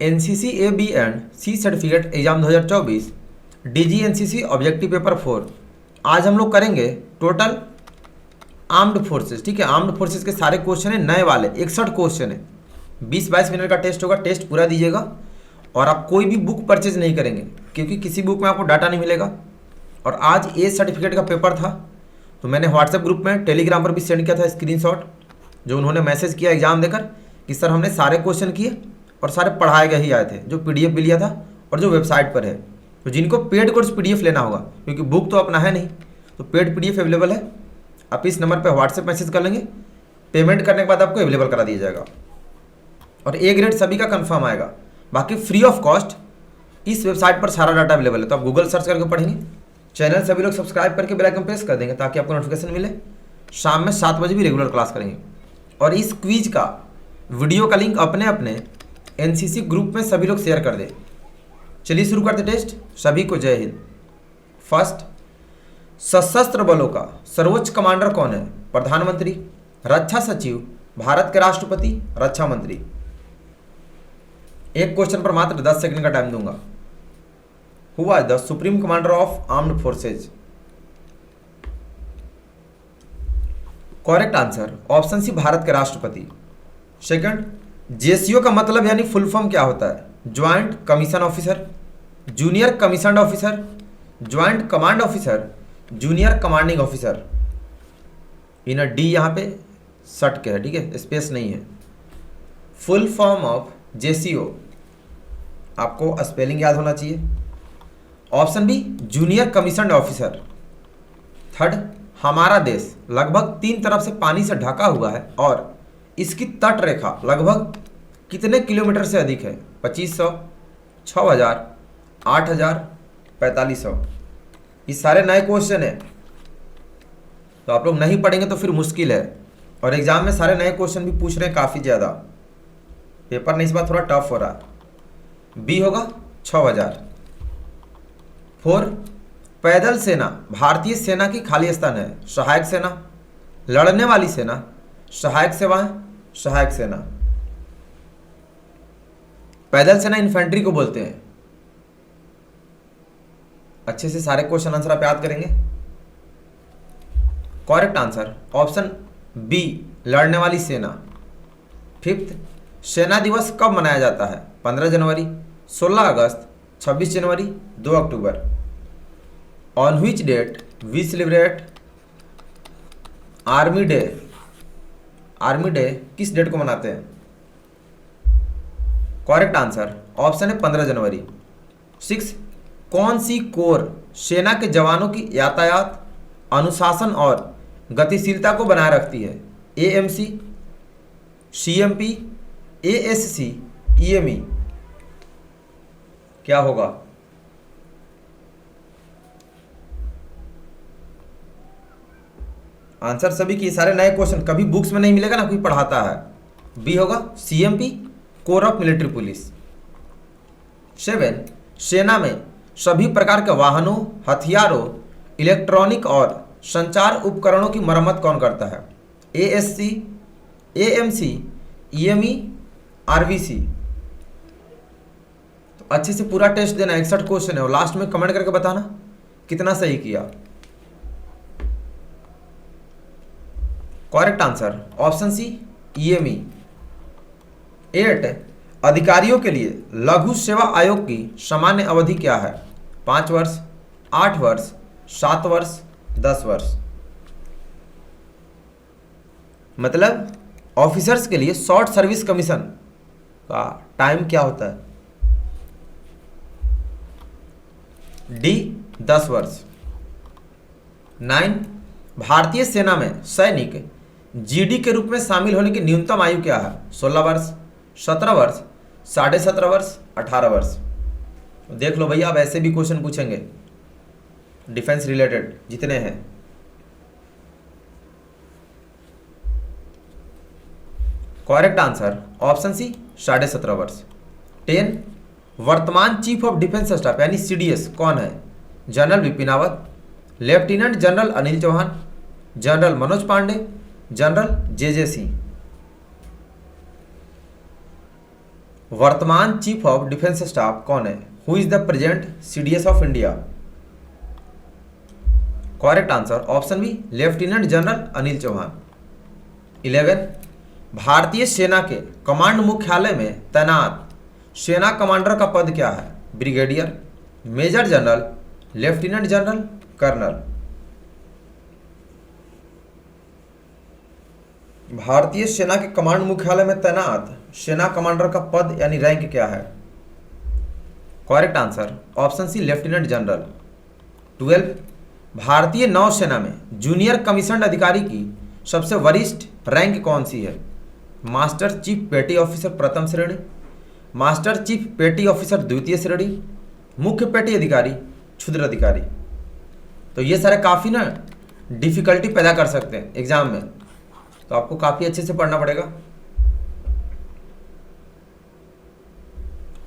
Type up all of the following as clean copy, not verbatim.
NCC A B and C certificate exam 2024 DG NCC objective paper 4। आज हम लोग करेंगे टोटल आर्म्ड फोर्सेस। ठीक है, आर्म्ड फोर्सेस के सारे क्वेश्चन है नए वाले, 61 क्वेश्चन है। 20-22 मिनट का टेस्ट होगा, टेस्ट पूरा दीजिएगा। और आप कोई भी बुक परचेज नहीं करेंगे क्योंकि किसी बुक में आपको डाटा नहीं मिलेगा। और आज ए सर्टिफिकेट का पेपर था तो मैंने व्हाट्सएप ग्रुप में, टेलीग्राम पर भी सेंड किया था स्क्रीनशॉट, जो उन्होंने मैसेज किया एग्जाम देकर कि सर हमने सारे क्वेश्चन किए और सारे पढ़ाए गए ही आए थे, जो पीडीएफ भी लिया था और जो वेबसाइट पर है। तो जिनको पेड कोर्स पीडीएफ लेना होगा, क्योंकि बुक तो अपना है नहीं, तो पेड पीडीएफ अवेलेबल है। आप इस नंबर पर व्हाट्सएप मैसेज कर लेंगे, पेमेंट करने के बाद आपको अवेलेबल करा दिया जाएगा। और ए ग्रेड सभी का कंफर्म आएगा, बाकी फ्री ऑफ कॉस्ट इस वेबसाइट पर सारा डाटा अवेलेबल है। तो आप गूगल सर्च करके पढ़ेंगे। चैनल सभी लोग सब्सक्राइब करके बेल आइकन प्रेस कर देंगे ताकि आपको नोटिफिकेशन मिले। शाम में 7 बजे भी रेगुलर क्लास करेंगे। और इस क्विज का वीडियो का लिंक अपने अपने एनसीसी ग्रुप में सभी लोग शेयर कर दें। चलिए शुरू करते टेस्ट। सभी को जय हिंद। फर्स्ट, सशस्त्र बलों का सर्वोच्च कमांडर कौन है? प्रधानमंत्री, रक्षा सचिव, भारत के राष्ट्रपति, रक्षा मंत्री। एक क्वेश्चन पर मात्र 10 सेकंड का टाइम दूंगा। Who was the supreme commander of armed forces? Correct answer option C, Bharat के राष्ट्रपति। सेकंड, जेसीओ का मतलब यानी फुल फॉर्म क्या होता है? Joint commission officer, junior commission officer, joint command officer, junior commanding officer. इन डी यहां पे सट के है, ठीक है, स्पेस नहीं है। फुल फॉर्म ऑफ जेसीओ, आपको स्पेलिंग याद होना चाहिए। Option B, junior commission officer. Third, हमारा देश लगभग 3 तरफ से पानी से ढका हुआ है और इसकी तट रेखा लगभग कितने किलोमीटर से अधिक है? 2500, 6000, 8000, 4500। ये सारे नए क्वेश्चन है, तो आप लोग नहीं पढ़ेंगे तो फिर मुश्किल है। और एग्जाम में सारे नए क्वेश्चन भी पूछ रहे हैं काफ़ी ज़्यादा। पेपर नहीं, इस बार थोड़ा टफ हो रहा है। बी होगा 6000। 4, पैदल सेना भारतीय सेना की खाली स्थान है। सहायक सेना, लड़ने वाली सेना, सहायक सेवाएं, सहायक सेना। पैदल सेना इन्फेंट्री को बोलते हैं। अच्छे से सारे क्वेश्चन आंसर आप याद करेंगे। करेक्ट आंसर ऑप्शन बी, लड़ने वाली सेना। फिफ्थ, सेना दिवस कब मनाया जाता है? 15 जनवरी, 16 अगस्त, 26 जनवरी, 2 अक्टूबर। On which date we celebrate army day? Army day किस डेट को मनाते हैं? करेक्ट आंसर ऑप्शन है 15 जनवरी। 6, कौन सी कोर सेना के जवानों की यातायात, अनुशासन और गतिशीलता को बनाए रखती है? AMC, CMP, ASC, EME. क्या होगा? आंसर सभी की, सारे नए क्वेश्चन कभी बुक्स में नहीं मिलेगा ना, कोई पढ़ाता है। बी होगा CMP, core of military police. 7, सेना में सभी प्रकार के वाहनों, हथियारों, इलेक्ट्रॉनिक और संचार उपकरणों की मरम्मत कौन करता है? ASC, AMC, EME, RVC. तो अच्छे से पूरा टेस्ट देना, 61 क्वेश्चन है और लास्ट में कमेंट करके बताना कितना सही किया। Correct answer option C, EME. 8, अधिकारियों के लिए लघु सेवा आयोग की सामान्य अवधि क्या है? 5 वर्ष, 8 वर्ष, 7 वर्ष, 10 वर्ष। मतलब ऑफिसर्स के लिए शॉर्ट सर्विस कमीशन का टाइम क्या होता है? डी, 10 वर्ष। 9, भारतीय सेना में सैनिक जीडी के रूप में शामिल होने की न्यूनतम आयु क्या है? 16 वर्ष, 17 वर्ष, 17.5 वर्ष, 18 वर्ष। देख लो भैया, अब ऐसे भी क्वेश्चन पूछेंगे डिफेंस रिलेटेड जितने हैं। करेक्ट आंसर ऑप्शन सी, 17.5 वर्ष। 10, वर्तमान चीफ ऑफ डिफेंस स्टाफ यानी सीडीएस कौन है? General Vipin Rawat, lieutenant general Anil Chauhan, general Manoj Pande, general JJ Singh. वर्तमान चीफ ऑफ डिफेंस स्टाफ कौन है? Who is the present CDS of India? Correct answer option B lieutenant general Anil Chauhan. 11 भारतीय सेना के कमांड मुख्यालय में तैनात सेना कमांडर का पद क्या है? Brigadier, major general, lieutenant general, colonel. भारतीय सेना के कमांड मुख्यालय में तैनात सेना कमांडर का पद यानी रैंक क्या है? Correct answer option C lieutenant general. 12 भारतीय नौसेना में जूनियर कमीशन्ड अधिकारी की सबसे वरिष्ठ रैंक कौन सी है? मास्टर चीफ पेटी ऑफिसर प्रथम श्रेणी, मास्टर चीफ पेटी ऑफिसर द्वितीय श्रेणी, मुख्य पेटी अधिकारी, क्षुद्र अधिकारी। तो ये सारे काफ़ी ना डिफिकल्टी पैदा कर सकते हैं एग्जाम में, तो आपको काफ़ी अच्छे से पढ़ना पड़ेगा।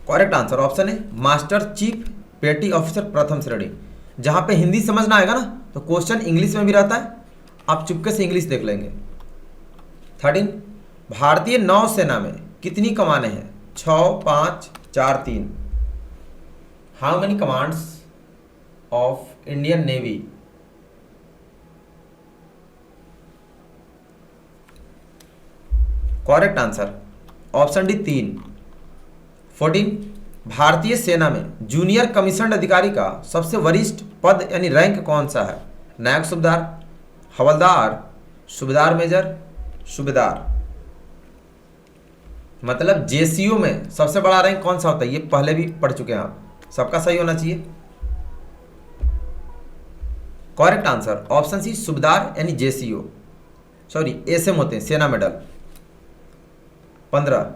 करेक्ट आंसर ऑप्शन है मास्टर चीफ पेटी ऑफिसर प्रथम श्रेणी। जहां पे हिंदी समझना आएगा ना तो क्वेश्चन इंग्लिश में भी रहता है, आप चुपके से इंग्लिश देख लेंगे। 13 भारतीय नौसेना में कितनी कमानें हैं? 6, 5, 4, 3। How many commands of Indian navy? Correct answer option D 3। 14 भारतीय सेना में जूनियर कमीशन्ड अधिकारी का सबसे वरिष्ठ पद यानी रैंक कौन सा है? नायक सूबेदार, हवलदार, सूबेदार मेजर, सूबेदार। मतलब जेसीओ में सबसे बड़ा रैंक कौन सा होता है? ये पहले भी पढ़ चुके हैं आप, सबका सही होना चाहिए। करेक्ट आंसर ऑप्शन सी सूबेदार यानी जेसीओ, सॉरी एसएम होते हैं, सेना मेडल। 15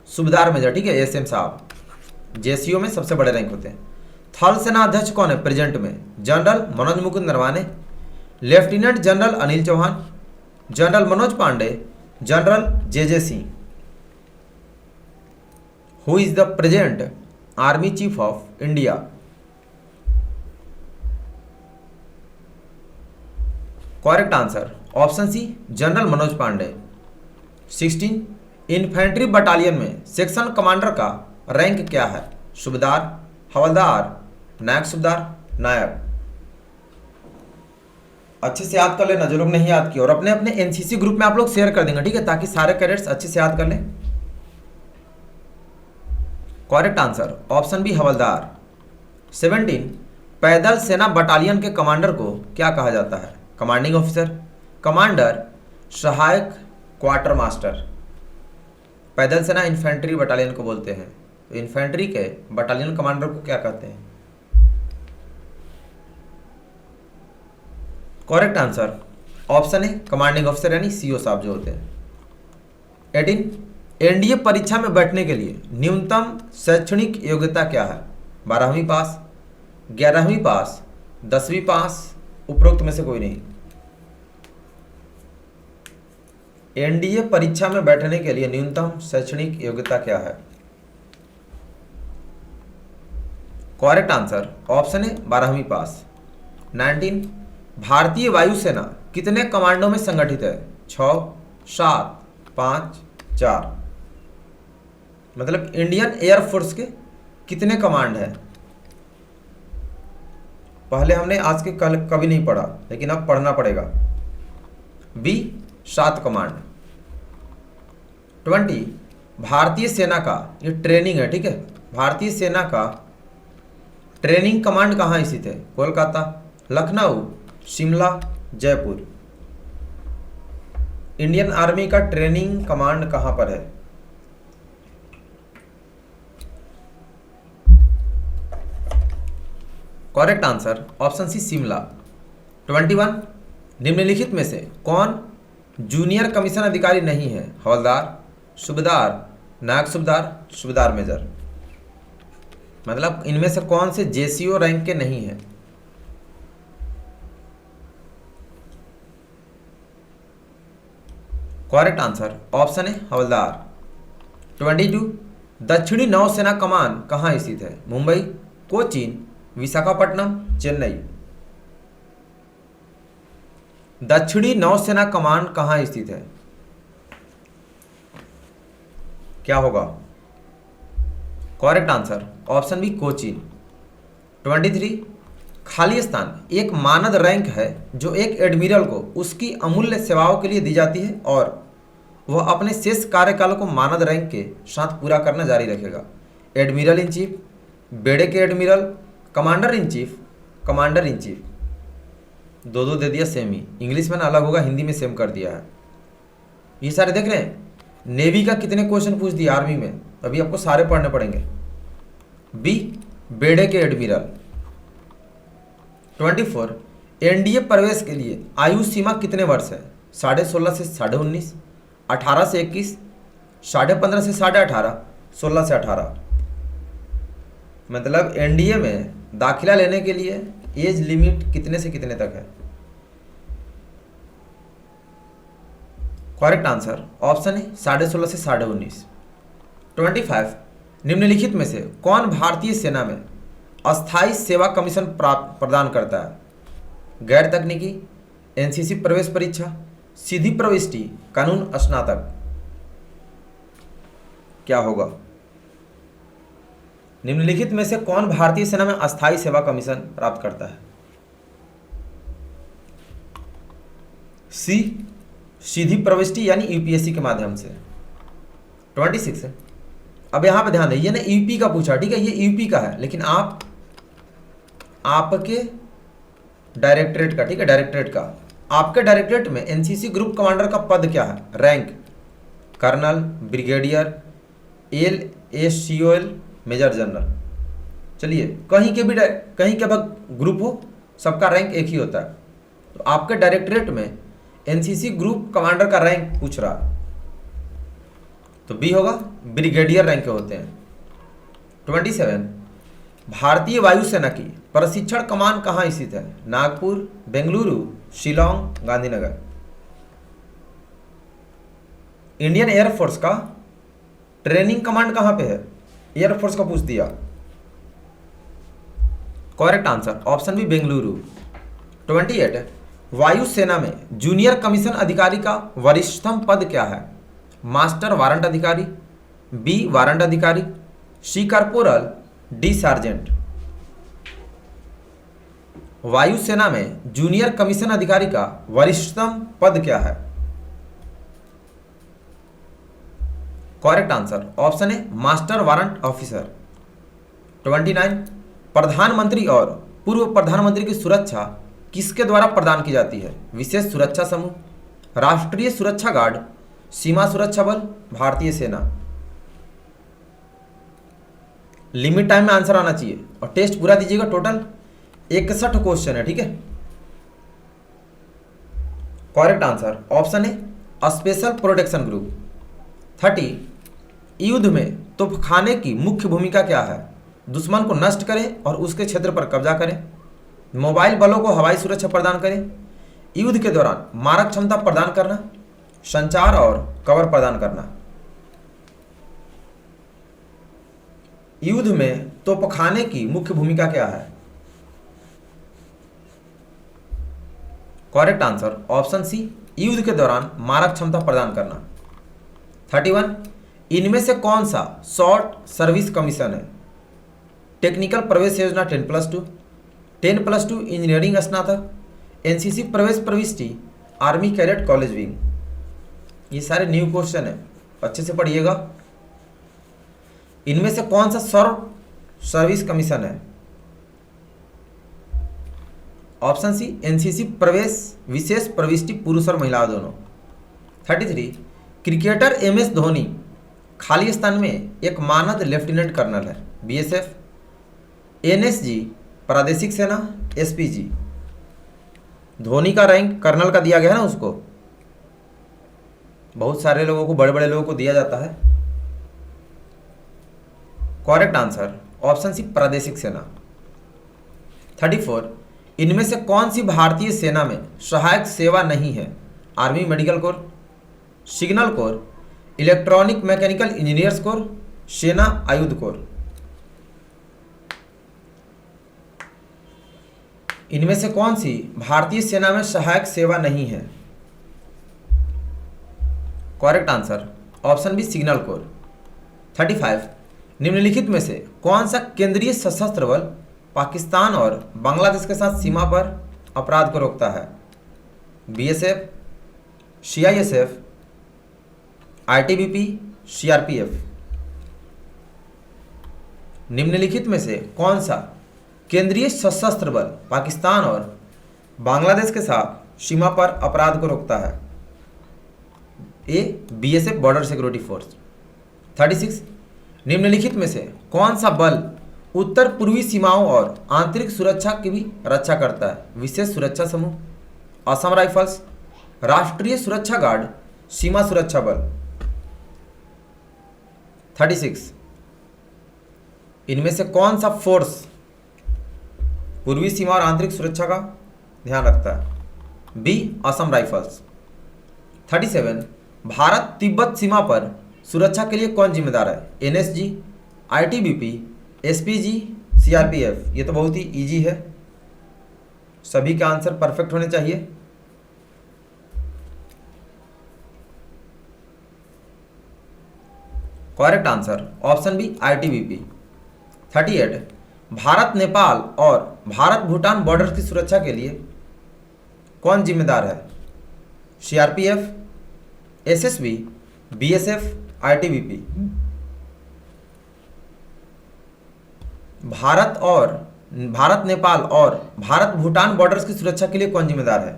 सूबेदार मेजर, ठीक है, एसएम साहब। जेसीओ में सबसे बड़े रैंक होते हैं। थल सेना अध्यक्ष कौन है प्रेजेंट में? General Manoj Mukund Naravane, lieutenant general Anil Chauhan, general Manoj Pande, general J Singh. Who is the present army chief of India? Correct answer option C general Manoj Pande. 16 infantry battalion में सेक्शन कमांडर का रैंक क्या है? सूबेदार, हवलदार, नायक सूबेदार, नायक। अच्छे से याद कर लेना जो लोग नहीं याद किए, और अपने अपने एनसीसी ग्रुप में आप लोग शेयर कर देंगे, ठीक है, ताकि सारे कैडेट्स अच्छे से याद कर लें। करेक्ट आंसर ऑप्शन बी हवलदार। 17 पैदल सेना बटालियन के कमांडर को क्या कहा जाता है? कमांडिंग ऑफिसर, कमांडर, सहायक, क्वार्टर मास्टर। पैदल सेना इन्फेंट्री बटालियन को बोलते हैं, तो इन्फेंट्री के बटालियन कमांडर को क्या कहते हैं? करेक्ट आंसर ऑप्शन है कमांडिंग ऑफिसर यानी सीओ साहब जो होते हैं। 18 एनडीए परीक्षा में बैठने के लिए न्यूनतम शैक्षणिक योग्यता क्या है? 12वीं पास, 11वीं पास, 10वीं पास, उपरोक्त में से कोई नहीं। एनडीए परीक्षा में बैठने के लिए न्यूनतम शैक्षणिक योग्यता क्या है? करेक्ट आंसर ऑप्शन है 12वीं पास। 19 भारतीय वायुसेना कितने कमांडों में संगठित है? 6, 7, 5, 4। मतलब इंडियन एयरफोर्स के कितने कमांड है? पहले हमने आज के कल कभी नहीं पढ़ा, लेकिन अब पढ़ना पड़ेगा। B 7 command. 20 भारतीय सेना का ये ट्रेनिंग है, ठीक है, भारतीय सेना का ट्रेनिंग कमांड कहाँ स्थित है? कोलकाता, लखनऊ, शिमला, जयपुर। इंडियन आर्मी का ट्रेनिंग कमांड कहाँ पर है? Correct answer option C Shimla. 21 निम्नलिखित में से कौन जूनियर कमीशन अधिकारी नहीं है? हवलदार, सूबेदार, नायक सूबेदार, सूबेदार मेजर। मतलब इनमें से कौन से जेसीओ रैंक के नहीं है? करेक्ट आंसर ऑप्शन है हवलदार। 22 दक्षिणी नौसेना कमान कहाँ स्थित है? मुंबई, कोचीन, विशाखापट्टनम, चेन्नई। दक्षिणी नौसेना कमान कहाँ स्थित है? क्या होगा? Correct answer option B Cochin. 23 खाली स्थान एक मानद रैंक है जो एक एडमिरल को उसकी अमूल्य सेवाओं के लिए दी जाती है और वह अपने शेष कार्यकाल को मानद रैंक के साथ पूरा करना जारी रखेगा। एडमिरल इन चीफ, बेड़े के admiral, commander in chief, commander in chief. दो दो दे दिया सेम ही, इंग्लिश में ना अलग होगा, हिंदी में सेम कर दिया है। ये सारे देख रहे हैं। नेवी का कितने क्वेश्चन पूछ दिया आर्मी में, अभी आपको सारे पढ़ने पड़ेंगे। बी बेड़े के एडमिरल। 24 एनडीए प्रवेश के लिए आयु सीमा कितने वर्ष है? 16.5 से 19.5, 18 से 21, 15.5 से 18.5, 16 से 18। मतलब एनडीए में दाखिला लेने के लिए एज लिमिट कितने से कितने तक है? करेक्ट आंसर ऑप्शन है 16.5 से 19.5। 25 निम्नलिखित में से कौन भारतीय सेना में अस्थायी सेवा कमीशन प्रदान करता है? गैर तकनीकी, एनसीसी प्रवेश परीक्षा, सीधी प्रविष्टि, कानून स्नातक। क्या होगा? निम्नलिखित में से कौन भारतीय सेना में अस्थायी सेवा कमीशन प्राप्त करता है? सी सीधी प्रविष्टि यानी यूपीएससी के माध्यम से। 26 अब यहां पे ध्यान दें, ये ना यूपी का पूछा, ठीक है, ये यूपी का है, लेकिन आपके डायरेक्टरेट का, ठीक है, डायरेक्टरेट का, आपके डायरेक्टरेट में एनसीसी ग्रुप कमांडर का पद क्या है? Rank colonel, brigadier, LACOL, major general. चलिए, कहीं के भी ग्रुप हो, सबका रैंक एक ही होता है। तो आपके डायरेक्टरेट में एनसीसी ग्रुप कमांडर का रैंक पूछ रहा है, तो बी होगा, ब्रिगेडियर रैंक के होते हैं। 27 भारतीय वायुसेना की प्रशिक्षण कमान कहाँ स्थित है? नागपुर, बेंगलुरु, शिलोंग, गांधीनगर। इंडियन एयरफोर्स का ट्रेनिंग कमांड कहाँ पे है? एयरफोर्स का पूछ दिया। Correct answer option B Bengaluru. 28 वायुसेना में जूनियर कमीशन अधिकारी का वरिष्ठतम पद क्या है? मास्टर वारंट अधिकारी, बी वारंट अधिकारी, सी कॉर्पोरल, डी सार्जेंट। वायुसेना में जूनियर कमीशन अधिकारी का वरिष्ठतम पद क्या है? करेक्ट आंसर ऑप्शन है मास्टर वारंट ऑफिसर। 29 प्रधानमंत्री और पूर्व प्रधानमंत्री की सुरक्षा किसके द्वारा प्रदान की जाती है? विशेष सुरक्षा समूह, राष्ट्रीय सुरक्षा गार्ड, सीमा सुरक्षा बल, भारतीय सेना। लिमिट टाइम में आंसर आना चाहिए और टेस्ट पूरा दीजिएगा। टोटल 61 क्वेश्चन है, ठीक है। करेक्ट आंसर ऑप्शन है स्पेशल प्रोटेक्शन ग्रुप। 30 युद्ध में तोपखाने की मुख्य भूमिका क्या है? दुश्मन को नष्ट करें और उसके क्षेत्र पर कब्जा करें, मोबाइल बलों को हवाई सुरक्षा प्रदान करें, युद्ध के दौरान मारक क्षमता प्रदान करना, संचार और कवर प्रदान करना। युद्ध में तोपखाने की मुख्य भूमिका क्या है? करेक्ट आंसर ऑप्शन सी युद्ध के दौरान मारक क्षमता प्रदान करना। 31 इनमें से कौन सा शॉर्ट सर्विस कमीशन है? टेक्निकल प्रवेश योजना 10+2, 10+2 इंजीनियरिंग स्नातक, एनसीसी प्रवेश प्रविष्टि, आर्मी कैडेट कॉलेज विंग। ये सारे न्यू क्वेश्चन है, अच्छे से पढ़िएगा। इनमें से कौन सा शॉर्ट सर्विस कमीशन है? ऑप्शन सी एनसीसी प्रवेश विशेष प्रविष्टि, पुरुष और महिला दोनों। 33 क्रिकेटर MS धोनी खाली स्थान में एक मानद लेफ्टिनेंट कर्नल है। BSF, NSG प्रादेशिक सेना, SPG। धोनी का रैंक कर्नल का दिया गया है ना उसको, बहुत सारे लोगों को, बड़े बड़े लोगों को दिया जाता है। करेक्ट आंसर ऑप्शन सी प्रादेशिक सेना। 34 इनमें से कौन सी भारतीय सेना में सहायक सेवा नहीं है? Army medical corps, signal corps, electronic mechanical engineers core, सेना आयुध कोर। इनमें से कौन सी भारतीय सेना में सहायक सेवा नहीं है? Correct answer option B signal corps. 35 निम्नलिखित में से कौन सा केंद्रीय सशस्त्र बल पाकिस्तान और बांग्लादेश के साथ सीमा पर अपराध को रोकता है? BSF, CISF, ITBP, CRPF. निम्नलिखित में से कौन सा केंद्रीय सशस्त्र बल पाकिस्तान और बांग्लादेश के साथ सीमा पर अपराध को रोकता है? ए बीएसएफ, बॉर्डर सिक्योरिटी फोर्स। 36 निम्नलिखित में से कौन सा बल उत्तर पूर्वी सीमाओं और आंतरिक सुरक्षा की भी रक्षा करता है? विशेष सुरक्षा समूह, असम राइफल्स, राष्ट्रीय सुरक्षा गार्ड, सीमा सुरक्षा बल। 36 इनमें से कौन सा फोर्स पूर्वी सीमा और आंतरिक सुरक्षा का ध्यान रखता है? B Assam rifles. 37 Bharat Tibet सीमा पर सुरक्षा के लिए कौन जिम्मेदार है? NSG, ITBP, SPG, CRPF. ये तो बहुत ही इजी है, सभी के आंसर परफेक्ट होने चाहिए। Correct answer option B ITBP. 38 Bharat Nepal और भारत भूटान बॉर्डर की सुरक्षा के लिए कौन जिम्मेदार है? CRPF, SSB, BSF, ITBP. Bharat Nepal और भारत भूटान बॉर्डर्स की सुरक्षा के लिए कौन जिम्मेदार है?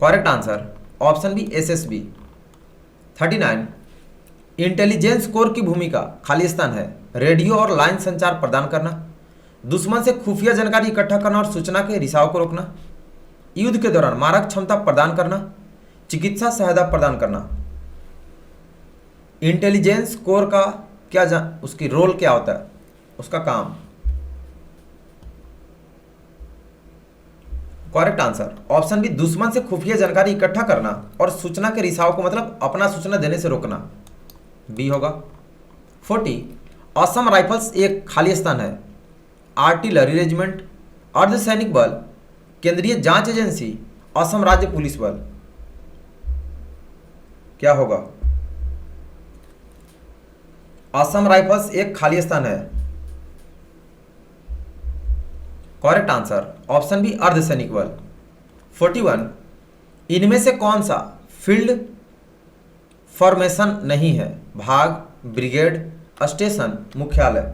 Correct answer option B SSB. 39 intelligence corps की भूमिका खाली स्थान है रेडियो और लाइन संचार प्रदान करना, दुश्मन से खुफिया जानकारी इकट्ठा करना और सूचना के रिसाव को रोकना, युद्ध के दौरान मारक क्षमता प्रदान करना, चिकित्सा सहायता प्रदान करना। इंटेलिजेंस कोर का उसकी रोल क्या होता है, उसका काम? करेक्ट आंसर ऑप्शन बी दुश्मन से खुफिया जानकारी इकट्ठा करना और सूचना के रिसाव को मतलब अपना सूचना देने से रोकना, बी होगा। 40 असम राइफल्स एक खाली स्थान है आर्टिलरी रेजिमेंट, अर्धसैनिक बल, केंद्रीय जांच एजेंसी, असम राज्य पुलिस बल। क्या होगा? असम राइफल्स एक खाली स्थान है। करेक्ट आंसर ऑप्शन बी अर्धसैनिक बल। 41 इनमें से कौन सा फील्ड फॉर्मेशन नहीं है? भाग, ब्रिगेड, स्टेशन, मुख्यालय।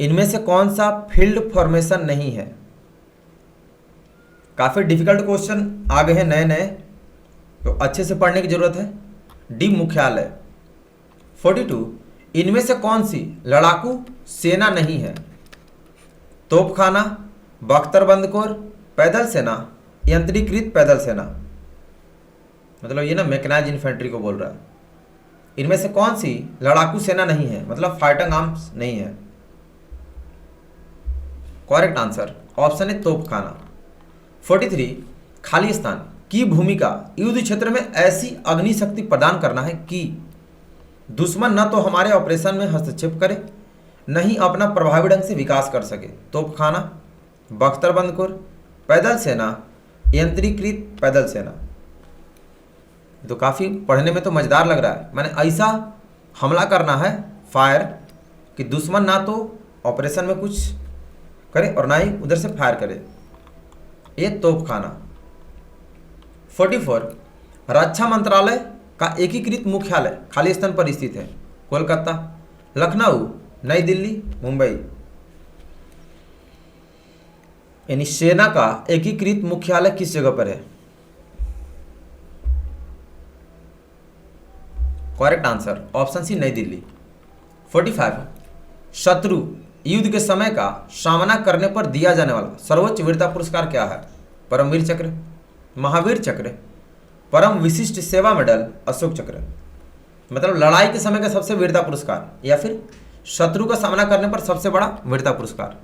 इनमें से कौन सा फील्ड फॉर्मेशन नहीं है? काफी डिफिकल्ट क्वेश्चन आ गए हैं नए नए, तो अच्छे से पढ़ने की जरूरत है। डी मुख्यालय। 42 इनमें से कौन सी लड़ाकू सेना नहीं है? तोपखाना, बख्तरबंद कोर, पैदल सेना, यंत्रीकृत पैदल सेना। मतलब ये ना मैकेनाइज्ड इन्फेंट्री को बोल रहा है। इनमें से कौन सी लड़ाकू सेना नहीं है, मतलब फाइटिंग आर्म्स नहीं है? करेक्ट आंसर ऑप्शन है तोपखाना। 43 खाली स्थान की भूमिका युद्ध क्षेत्र में ऐसी अग्नि शक्ति प्रदान करना है कि दुश्मन न तो हमारे ऑपरेशन में हस्तक्षेप करे न ही अपना प्रभावी ढंग से विकास कर सके। तोपखाना, बख्तरबंद कोर, पैदल सेना, यंत्रीकृत पैदल सेना। तो काफ़ी पढ़ने में तो मज़ेदार लग रहा है। मैंने ऐसा हमला करना है फायर कि दुश्मन ना तो ऑपरेशन में कुछ करे और ना ही उधर से फायर करे, ये तोपखाना। 44 रक्षा मंत्रालय का एकीकृत मुख्यालय खाली स्थान पर स्थित है? कोलकाता, लखनऊ, नई दिल्ली, मुंबई। यानी सेना का एकीकृत मुख्यालय किस जगह पर है? करेक्ट आंसर ऑप्शन सी नई दिल्ली। 45 शत्रु युद्ध के समय का सामना करने पर दिया जाने वाला सर्वोच्च वीरता पुरस्कार क्या है? परमवीर चक्र, महावीर चक्र, परम विशिष्ट सेवा मेडल, अशोक चक्र। मतलब लड़ाई के समय का सबसे वीरता पुरस्कार या फिर शत्रु का सामना करने पर सबसे बड़ा वीरता पुरस्कार।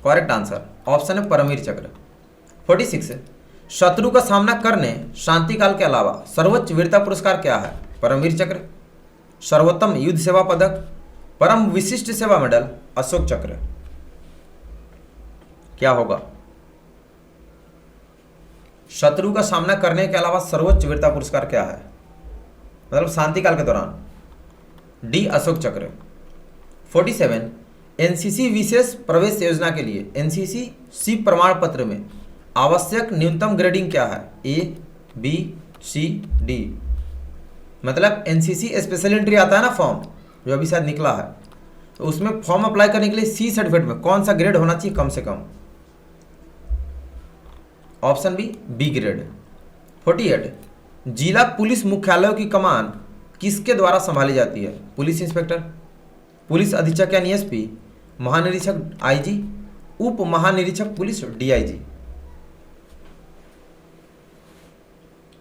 करेक्ट आंसर ऑप्शन है परमवीर चक्र। 46 शत्रु का सामना करने शांति काल के अलावा सर्वोच्च वीरता पुरस्कार क्या है? परमवीर चक्र, सर्वोत्तम युद्ध सेवा पदक, परम विशिष्ट सेवा मेडल, अशोक चक्र। क्या होगा? शत्रु का सामना करने के अलावा सर्वोच्च वीरता पुरस्कार क्या है, मतलब शांति काल के दौरान? डी अशोक चक्र। 47 एनसीसी विशेष प्रवेश योजना के लिए एनसीसी सी प्रमाण पत्र में आवश्यक न्यूनतम ग्रेडिंग क्या है, ए बी सी डी? मतलब एनसीसी स्पेशल एंट्री आता है ना फॉर्म, जो अभी शायद निकला है, तो उसमें फॉर्म अप्लाई करने के लिए सी सर्टिफिकेट में कौन सा ग्रेड होना चाहिए कम से कम? Option B grade. 48 जिला पुलिस मुख्यालयों की कमान किसके द्वारा संभाली जाती है, पुलिस इंस्पेक्टर, पुलिस अधीक्षक यानी एसपी, महानिरीक्षक आईजी, उप महानिरीक्षक पुलिस डीआईजी?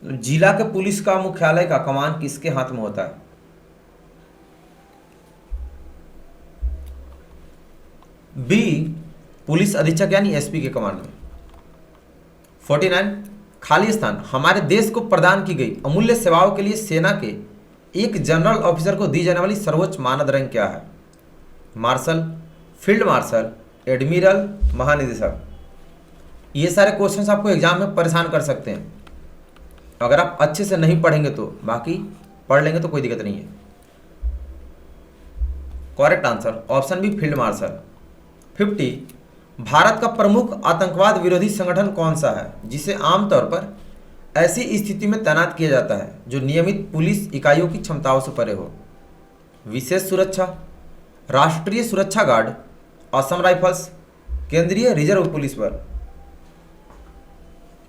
जिला के पुलिस का मुख्यालय का कमान किसके हाथ में होता है? बी पुलिस अधीक्षक यानी एसपी के कमान में। 49 खाली स्थान हमारे देश को प्रदान की गई अमूल्य सेवाओं के लिए सेना के एक जनरल ऑफिसर को दी जाने वाली सर्वोच्च मानद रैंक क्या है, मार्शल, फील्ड मार्शल, एडमिरल, महानिदेशक? ये सारे क्वेश्चंस आपको एग्जाम में परेशान कर सकते हैं, अगर आप अच्छे से नहीं पढ़ेंगे तो, बाकी पढ़ लेंगे तो कोई दिक्कत नहीं है। Correct answer option B field marshal. 50 भारत का प्रमुख आतंकवाद विरोधी संगठन कौन सा है जिसे आमतौर पर ऐसी स्थिति में तैनात किया जाता है जो नियमित पुलिस इकाइयों की क्षमताओं से परे हो? विशेष सुरक्षा, राष्ट्रीय सुरक्षा गार्ड, असम राइफल्स, केंद्रीय रिजर्व पुलिस बल?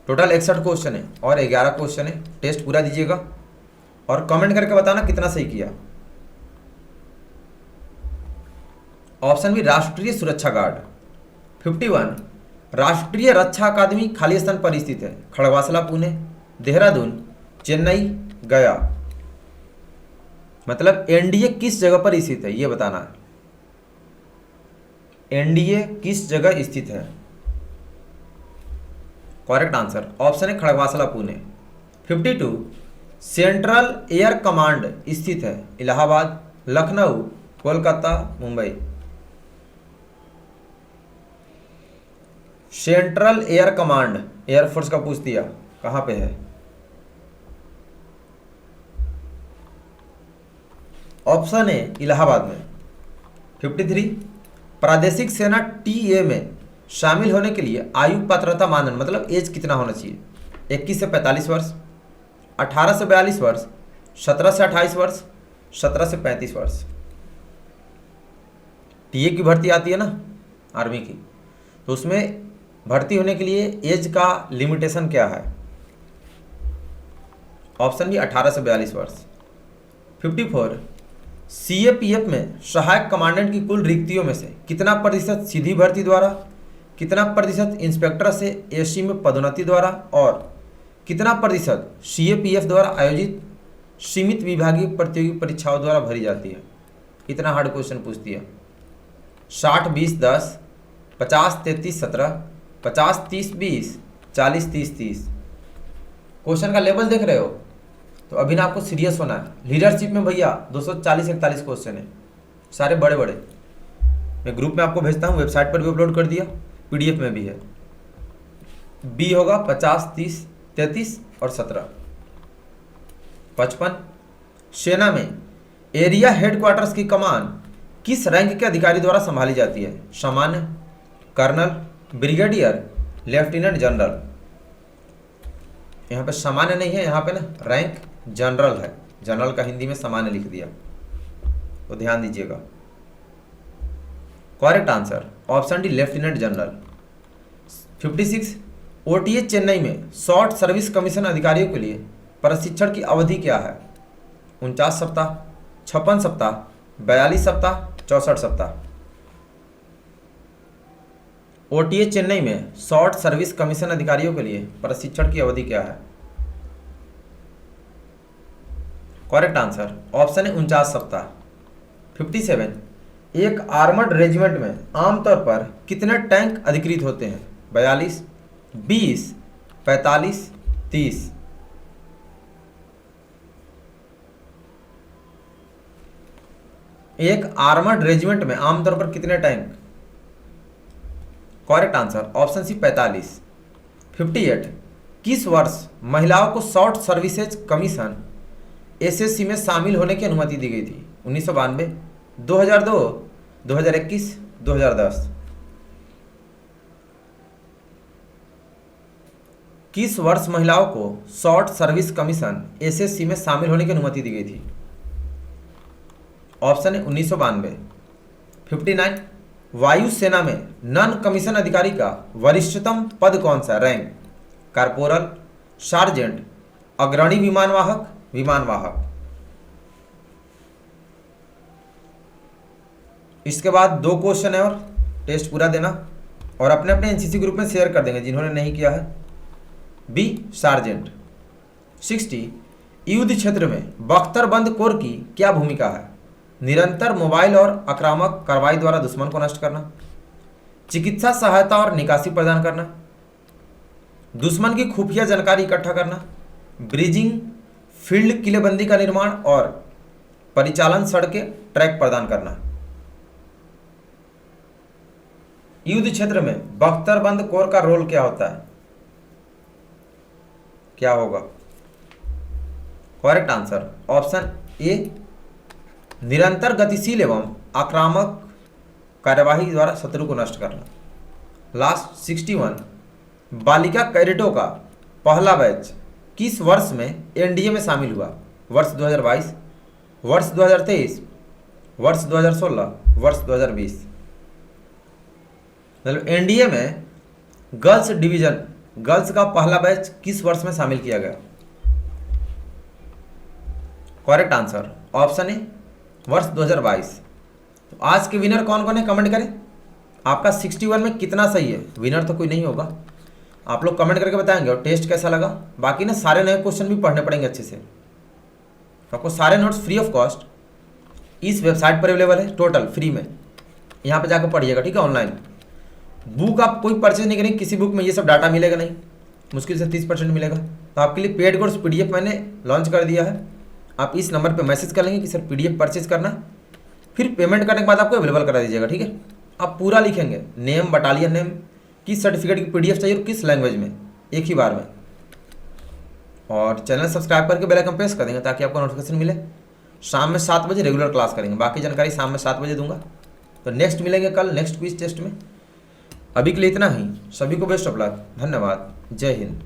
टोटल 61 क्वेश्चन है और 11 क्वेश्चन है। टेस्ट पूरा दीजिएगा और कमेंट करके बताना कितना सही किया। ऑप्शन बी राष्ट्रीय सुरक्षा गार्ड। 51 राष्ट्रीय रक्षा अकादमी खाली स्थान पर स्थित है, खड़गवासला पुणे, देहरादून, चेन्नई, गया? मतलब एनडीए किस जगह पर स्थित है ये बताना है, एनडीए किस जगह स्थित है? करेक्ट आंसर ऑप्शन है Khadakwasla Pune. 52 central air command स्थित है Allahabad, Lucknow, Kolkata, Mumbai? Central air command air force का पूछ दिया कहां पे है? ऑप्शन है इलाहाबाद में। 53 प्रादेशिक सेना टीए में शामिल होने के लिए आयु पात्रता मानदंड मतलब एज कितना होना चाहिए? 21 से 45 वर्ष, 18 से 42 वर्ष, 17 से 28 वर्ष, 17 से 35 वर्ष? टीए की भर्ती आती है ना आर्मी की, तो उसमें भर्ती होने के लिए एज का लिमिटेशन क्या है? ऑप्शन बी 18 से 42 वर्ष। 54 सीएपीएफ में सहायक कमांडेंट की कुल रिक्तियों में से कितना प्रतिशत सीधी भर्ती द्वारा, कितना प्रतिशत इंस्पेक्टर से एससी में पदोन्नति द्वारा और कितना प्रतिशत सीएपीएफ द्वारा आयोजित सीमित विभागीय प्रतियोगी परीक्षाओं द्वारा भरी जाती है? इतना हार्ड क्वेश्चन पूछती है। 60-20-10, 50-33-17, 50-30-20, 40-30-30? क्वेश्चन का लेवल देख रहे हो? तो अभी ना आपको सीरियस होना है। लीडरशिप में भैया 240-41 क्वेश्चन है, सारे बड़े बड़े। मैं ग्रुप में आपको भेजता हूँ, वेबसाइट पर भी अपलोड कर दिया, पीडीएफ में भी है। बी होगा 50-30-33 और 17। 55 सेना में एरिया हेडक्वार्टर्स की कमान किस रैंक के अधिकारी द्वारा संभाली जाती है? सामान्य, कर्नल, ब्रिगेडियर, लेफ्टिनेंट जनरल? यहाँ पे सामान्य नहीं है, यहाँ पे ना रैंक जनरल है, जनरल का हिंदी में सामान्य लिख दिया, तो ध्यान दीजिएगा। Correct answer option D lieutenant general. 56 OTA Chennai में शॉर्ट सर्विस कमीशन अधिकारियों के लिए प्रशिक्षण की अवधि क्या है? 49 सप्ताह, 56 सप्ताह, 42 सप्ताह, 64 सप्ताह? ओटीए चेन्नई में शॉर्ट सर्विस कमीशन अधिकारियों के लिए प्रशिक्षण की अवधि क्या है? करेक्ट आंसर ऑप्शन है 49 सप्ताह। 57 एक आर्मर्ड रेजिमेंट में आमतौर पर कितने टैंक अधिकृत होते हैं? 42, 20, 45, 30? एक आर्मर्ड रेजिमेंट में आमतौर पर कितने tank? Correct answer option C 45। 58 किस वर्ष महिलाओं को शॉर्ट सर्विसेज कमीशन एसएससी में शामिल होने की अनुमति दी गई थी? 1992, 2002, 2021, 2010। किस वर्ष महिलाओं को शॉर्ट सर्विस कमीशन एसएससी में शामिल होने की अनुमति दी गई थी? ऑप्शन है 1992। 59, वायुसेना में नॉन कमीशन अधिकारी का वरिष्ठतम पद कौन सा? रैंक कारपोरल, सार्जेंट, अग्रणी विमानवाहक, विमानवाहक। इसके बाद 2 क्वेश्चन है और टेस्ट पूरा देना और अपने अपने एनसीसी ग्रुप में शेयर कर देंगे जिन्होंने नहीं किया है। B sergeant. 60, युद्ध क्षेत्र में बख्तरबंद कोर की क्या भूमिका है? निरंतर मोबाइल और आक्रामक कार्रवाई द्वारा दुश्मन को नष्ट करना, चिकित्सा सहायता और निकासी प्रदान करना, दुश्मन की खुफिया जानकारी इकट्ठा करना, ब्रिजिंग, फील्ड किलेबंदी का निर्माण और परिचालन सड़कें ट्रैक प्रदान करना। युद्ध क्षेत्र में बख्तरबंद कोर का रोल क्या होता है? क्या होगा? करेक्ट आंसर ऑप्शन ए, निरंतर गतिशील एवं आक्रामक कार्यवाही द्वारा शत्रु को नष्ट करना। लास्ट 61, बालिका कैडेटों का पहला बैच किस वर्ष में एनडीए में शामिल हुआ? वर्ष 2022, वर्ष 2023, वर्ष 2016, वर्ष 2020। मतलब एनडीए में गर्ल्स डिवीजन, गर्ल्स का पहला बैच किस वर्ष में शामिल किया गया? करेक्ट आंसर ऑप्शन ए, वर्ष 2022। तो आज के विनर कौन कौन है कमेंट करें। आपका 61 में कितना सही है? विनर तो कोई नहीं होगा, आप लोग कमेंट करके बताएंगे। और टेस्ट कैसा लगा? बाकी ना सारे नए क्वेश्चन भी पढ़ने पड़ेंगे अच्छे से। आपको सारे नोट्स फ्री ऑफ कॉस्ट इस वेबसाइट पर अवेलेबल है, टोटल फ्री में। यहाँ पे जाकर पढ़िएगा, ठीक है। ऑनलाइन बुक आप कोई परचेज नहीं करेंगे, किसी बुक में ये सब डाटा मिलेगा नहीं, मुश्किल से 30% मिलेगा। तो आपके लिए पेड कोर्स पीडीएफ मैंने लॉन्च कर दिया है। आप इस नंबर पे मैसेज कर लेंगे कि सर पीडीएफ परचेज करना, फिर पेमेंट करने के बाद आपको अवेलेबल करा दीजिएगा, ठीक है। आप पूरा लिखेंगे, नेम, बटालियन नेम, किस सर्टिफिकेट की पीडीएफ चाहिए और किस लैंग्वेज में, एक ही बार में। और चैनल सब्सक्राइब करके बेल आइकन प्रेस कर देंगे ताकि आपको नोटिफिकेशन मिले। शाम में 7 बजे रेगुलर क्लास करेंगे, बाकी जानकारी शाम में 7 बजे दूंगा। तो नेक्स्ट मिलेंगे कल नेक्स्ट क्विज टेस्ट में। अभी के लिए इतना ही। सभी को बेस्ट ऑफ लक, धन्यवाद, जय हिंद।